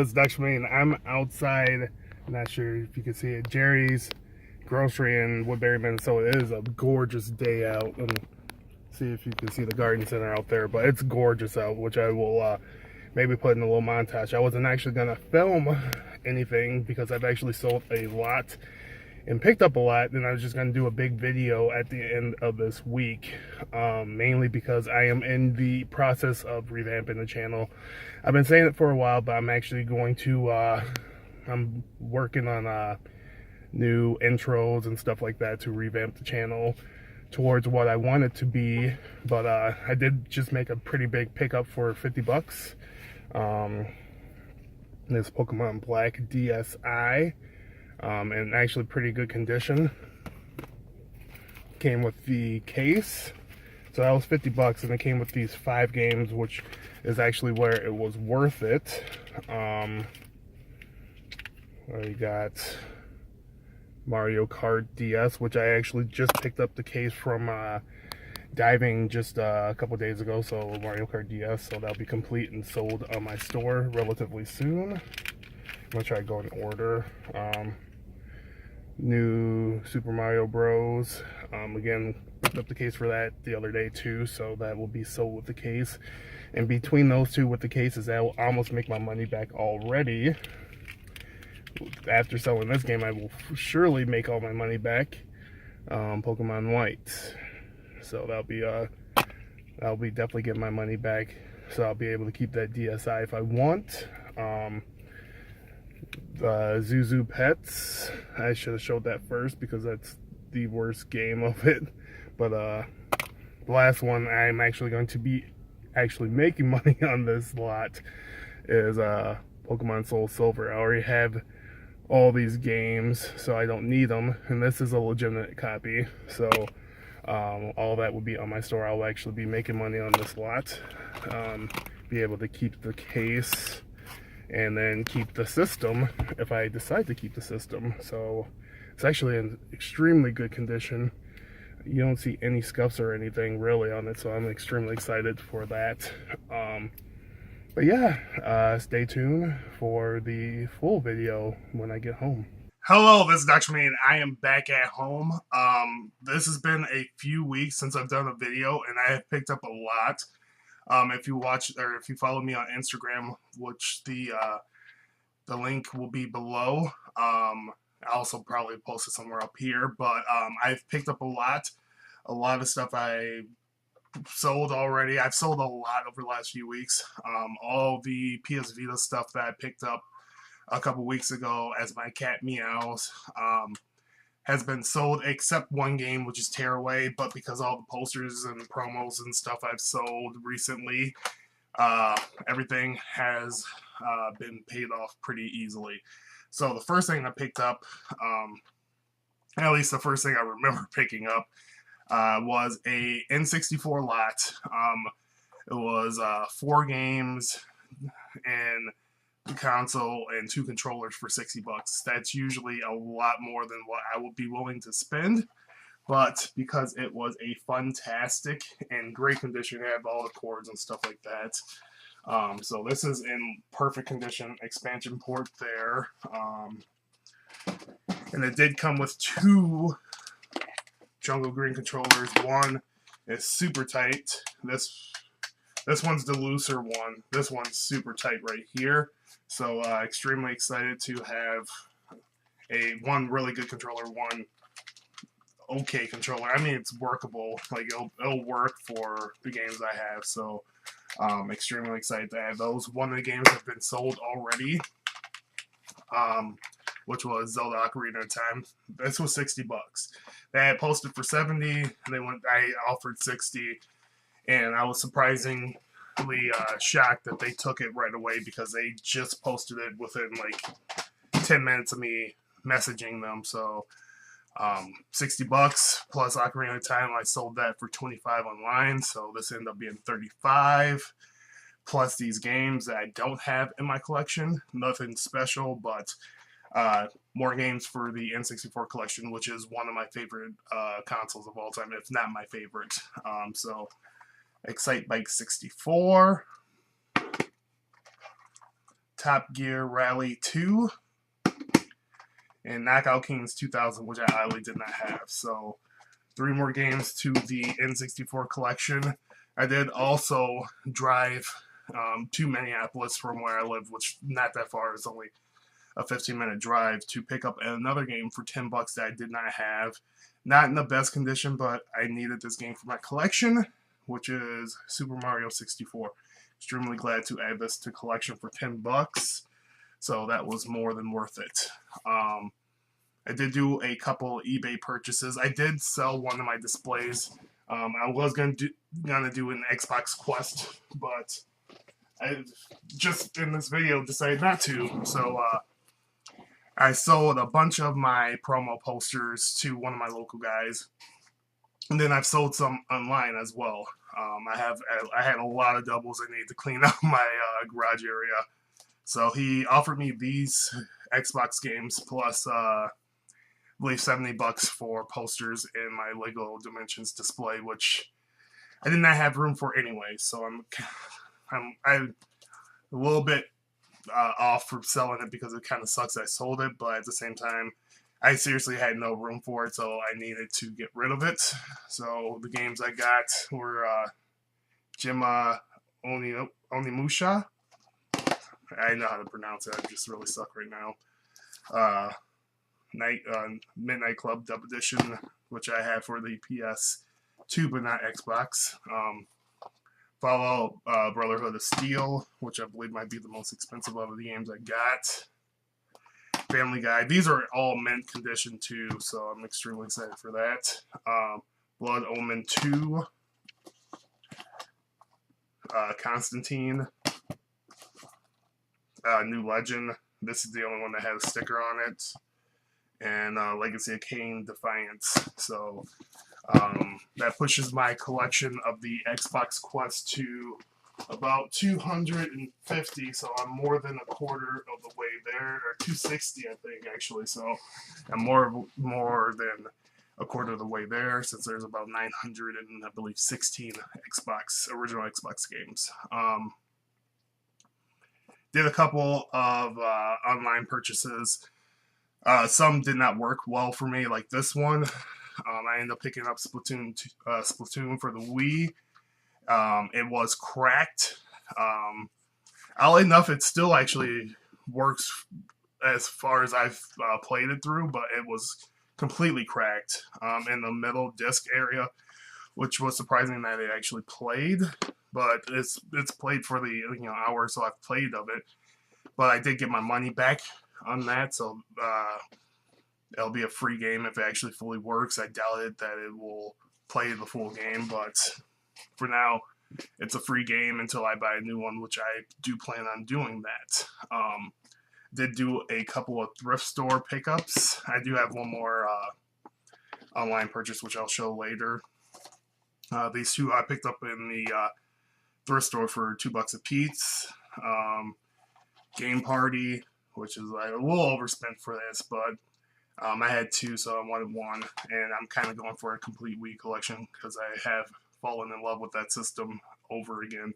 this is Dutch Main. I'm outside, not sure if you can see it, Jerry's Grocery in Woodbury, Minnesota. It is a gorgeous day out. And see if you can see the garden center out there, but it's gorgeous out, which I will maybe put in a little montage. I wasn't actually going to film anything because I've actually sold a lot and picked up a lot, and I was just going to do a big video at the end of this week, mainly because I am in the process of revamping the channel. I've been saying it for a while, but I'm actually going to, I'm working on new intros and stuff like that to revamp the channel towards what I want it to be. But I did just make a pretty big pickup for 50 bucks. This Pokemon Black DSi. In actually pretty good condition. Came with the case, so that was 50 bucks, and it came with these 5 games, which is actually where it was worth it. We got Mario Kart DS, which I actually just picked up the case from diving just a couple days ago. So Mario Kart DS, so that'll be complete and sold on my store relatively soon. I'm gonna try to go in order. New Super Mario Bros. Again, picked up the case for that the other day too, so that will be sold with the case. And between those two with the cases, that will almost make my money back already. After selling this game, I will surely make all my money back. Pokemon White, so that'll be definitely getting my money back. So I'll be able to keep that DSi if I want. Zuzu Pets, I should have showed that first because that's the worst game of it. But the last one I'm actually going to be making money on this lot is Pokemon Soul Silver. I already have all these games, so I don't need them, and this is a legitimate copy. So all that will be on my store. I'll actually be making money on this lot. Be able to keep the case and then keep the system if I decide to keep the system. So it's actually in extremely good condition. You don't see any scuffs or anything really on it, so I'm extremely excited for that. But yeah, stay tuned for the full video when I get home. Hello, this is Dr. Main. I am back at home. This has been a few weeks since I've done a video, and I have picked up a lot. If you watch or if you follow me on Instagram, which the link will be below. I also probably post it somewhere up here, but I've picked up a lot of stuff I sold already. I've sold a lot over the last few weeks. All the PS Vita stuff that I picked up a couple weeks ago as my cat meows has been sold, except one game, which is Tearaway. But because all the posters and promos and stuff I've sold recently, everything has been paid off pretty easily. So the first thing I picked up, at least the first thing I remember picking up, was a N64 lot. It was 4 games and the console and 2 controllers for 60 bucks. That's usually a lot more than what I would be willing to spend, but because it was a fantastic and great condition, it had all the cords and stuff like that. So this is in perfect condition. Expansion port there, and it did come with 2 Jungle Green controllers. One is super tight. This one's the looser one. This one's super tight right here. So extremely excited to have one really good controller, one okay controller. I mean, it's workable. Like it'll work for the games I have. So extremely excited to have those. One of the games have been sold already, which was Zelda Ocarina of Time. This was 60 bucks. They had posted for 70, and I offered 60, and I was surprisingly shocked that they took it right away because they just posted it within like 10 minutes of me messaging them. So 60 bucks plus Ocarina of Time, I sold that for 25 online, so this ended up being 35 plus these games that I don't have in my collection. Nothing special, but more games for the N64 collection, which is one of my favorite consoles of all time, if not my favorite. So Excite Bike 64, Top Gear Rally 2, and Knockout Kings 2000, which I highly did not have. So 3 more games to the N64 collection. I did also drive to Minneapolis from where I live, which not that far. It's only a 15-minute drive, to pick up another game for $10 that I did not have. Not in the best condition, but I needed this game for my collection, which is Super Mario 64. Extremely glad to add this to collection for $10. So that was more than worth it. I did do a couple eBay purchases. I did sell one of my displays. I was gonna do an Xbox Quest, but I just in this video decided not to. So I sold a bunch of my promo posters to one of my local guys, and then I've sold some online as well. I had a lot of doubles I needed to clean up my garage area, so he offered me these Xbox games plus I believe $70 for posters in my Lego Dimensions display, which I did not have room for anyway. So I'm a little bit off for selling it because it kind of sucks I sold it, but at the same time, I seriously had no room for it, so I needed to get rid of it. So the games I got were Jima Onimusha. I know how to pronounce it. I just really suck right now. Midnight Club Dub Edition, which I have for the PS2 but not Xbox. Follow Brotherhood of Steel, which I believe might be the most expensive of the games I got. Family Guy. These are all mint condition too, so I'm extremely excited for that. Blood Omen 2. Constantine. New Legend. This is the only one that has a sticker on it. And Legacy of Kain Defiance. So that pushes my collection of the Xbox Quest to about 250, so I'm more than a quarter of the way there, or 260 I think actually, so I'm more than a quarter of the way there, since there's about 900 and I believe 16 original Xbox games. Did a couple of online purchases. Some did not work well for me, like this one. I ended up picking up Splatoon for the Wii. It was cracked. Oddly enough, it still actually works as far as I've played it through, but it was completely cracked in the middle disc area, which was surprising that it actually played. But it's played for the hour or so I've played of it. But I did get my money back on that, so it'll be a free game if it actually fully works. I doubt it that it will play the full game, but for now, it's a free game until I buy a new one, which I do plan on doing that. Did do a couple of thrift store pickups. I do have one more online purchase, which I'll show later. These two I picked up in the thrift store for $2 a piece. Game Party, which is like a little overspent for this, but I had two, so I wanted one, and I'm kind of going for a complete Wii collection because I have fallen in love with that system over again.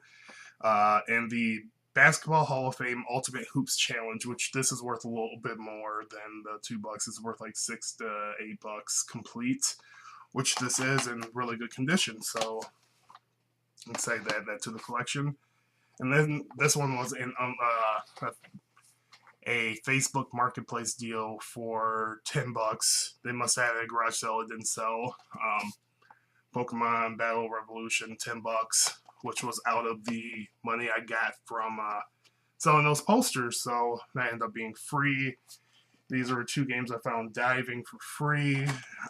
And the Basketball Hall of Fame Ultimate Hoops Challenge, which this is worth a little bit more than the $2. It's worth like $6 to $8 complete, which this is in really good condition. So I'm excited to add that to the collection. And then this one was in a Facebook Marketplace deal for $10. They must have had a garage sale it didn't sell. Pokemon Battle Revolution, $10, which was out of the money I got from selling those posters. So that ended up being free. These are two games I found diving for free.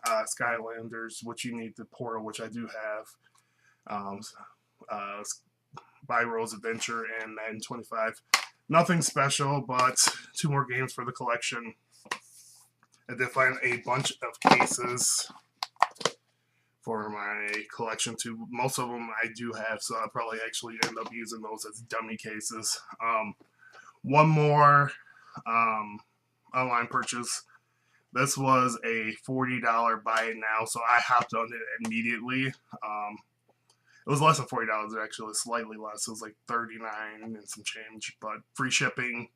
Skylanders, which you need the Portal, which I do have. Byro's Adventure and Madden 25. Nothing special, but two more games for the collection. I did find a bunch of cases for my collection too. Most of them I do have, so I'll probably actually end up using those as dummy cases. One more online purchase. This was a $40 buy it now, so I hopped on it immediately. It was less than $40 actually, slightly less. It was like $39 and some change, but free shipping.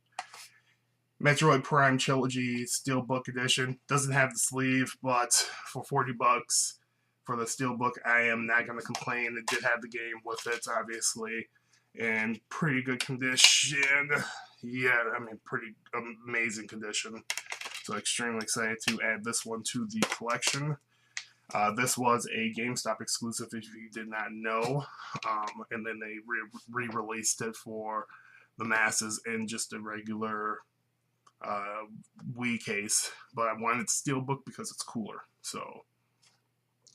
Metroid Prime Trilogy Steelbook Edition. Doesn't have the sleeve, but for 40 bucks for the Steelbook, I am not going to complain. It did have the game with it, obviously, in pretty good condition. Yeah, I mean, pretty amazing condition. So extremely excited to add this one to the collection. This was a GameStop exclusive, if you did not know, and then they re-released it for the masses in just a regular Wii case. But I wanted Steelbook because it's cooler. So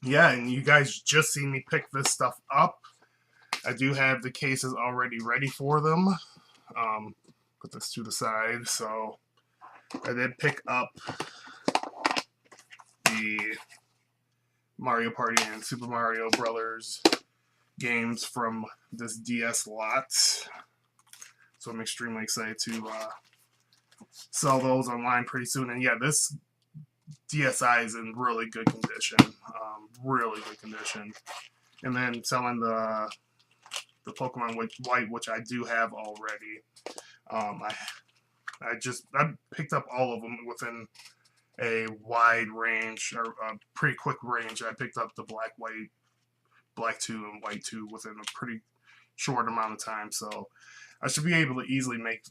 yeah, and you guys just seen me pick this stuff up. I do have the cases already ready for them. Put this to the side. So I did pick up the Mario Party and Super Mario Brothers games from this DS lot. So I'm extremely excited to sell those online pretty soon. And yeah, this DSi is in really good condition. Really good condition. And then selling the Pokemon White, which I do have already. I picked up all of them within a wide range, or a pretty quick range. I picked up the Black 2 and White 2 within a pretty short amount of time. So I should be able to easily make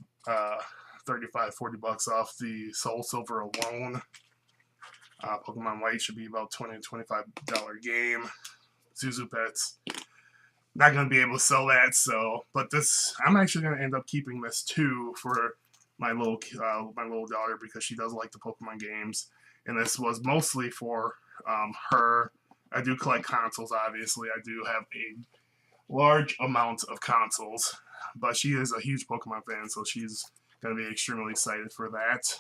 35, 40 bucks off the Soul Silver alone. Pokemon White should be about $20 to $25 game. Zuzu Pets, not going to be able to sell that. So, but this, I'm actually going to end up keeping this too for my little daughter, because she does like the Pokemon games, and this was mostly for her. I do collect consoles, obviously. I do have a large amount of consoles, but she is a huge Pokemon fan, so she's going to be extremely excited for that.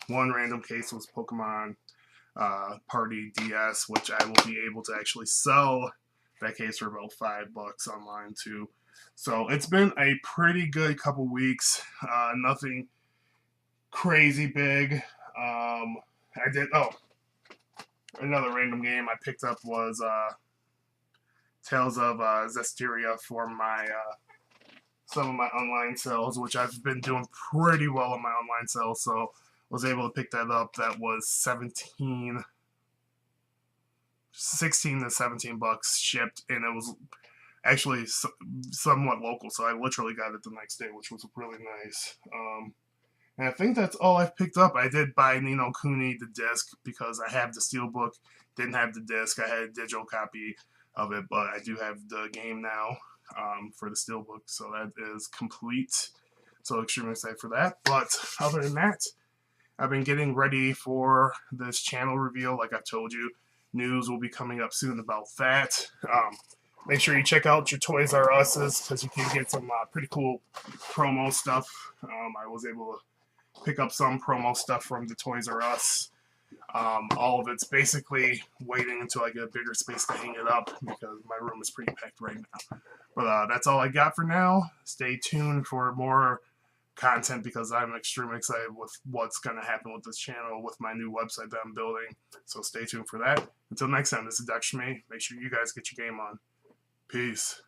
One random case was Pokemon Party DS, which I will be able to actually sell that case for about $5 online too. So it's been a pretty good couple weeks. Nothing crazy big. Another random game I picked up was Tales of Zestiria for my some of my online sales, which I've been doing pretty well on my online sales. So was able to pick that up. That was 16 to 17 bucks shipped, and it was actually somewhat local, so I literally got it the next day, which was really nice. And I think that's all I've picked up. I did buy Ni no Kuni, the disc, because I have the Steelbook, didn't have the disc. I had a digital copy of it, but I do have the game now for the Steelbook, so that is complete. So extremely excited for that. But other than that, I've been getting ready for this channel reveal. Like I've told you, news will be coming up soon about that. Make sure you check out your Toys R Us's, because you can get some pretty cool promo stuff. I was able to pick up some promo stuff from the Toys R Us. All of it's basically waiting until I get a bigger space to hang it up, because my room is pretty packed right now. But that's all I got for now. Stay tuned for more content, because I'm extremely excited with what's going to happen with this channel, with my new website that I'm building. So stay tuned for that. Until next time, this is Dr. Shmee. Make sure you guys get your game on. Peace.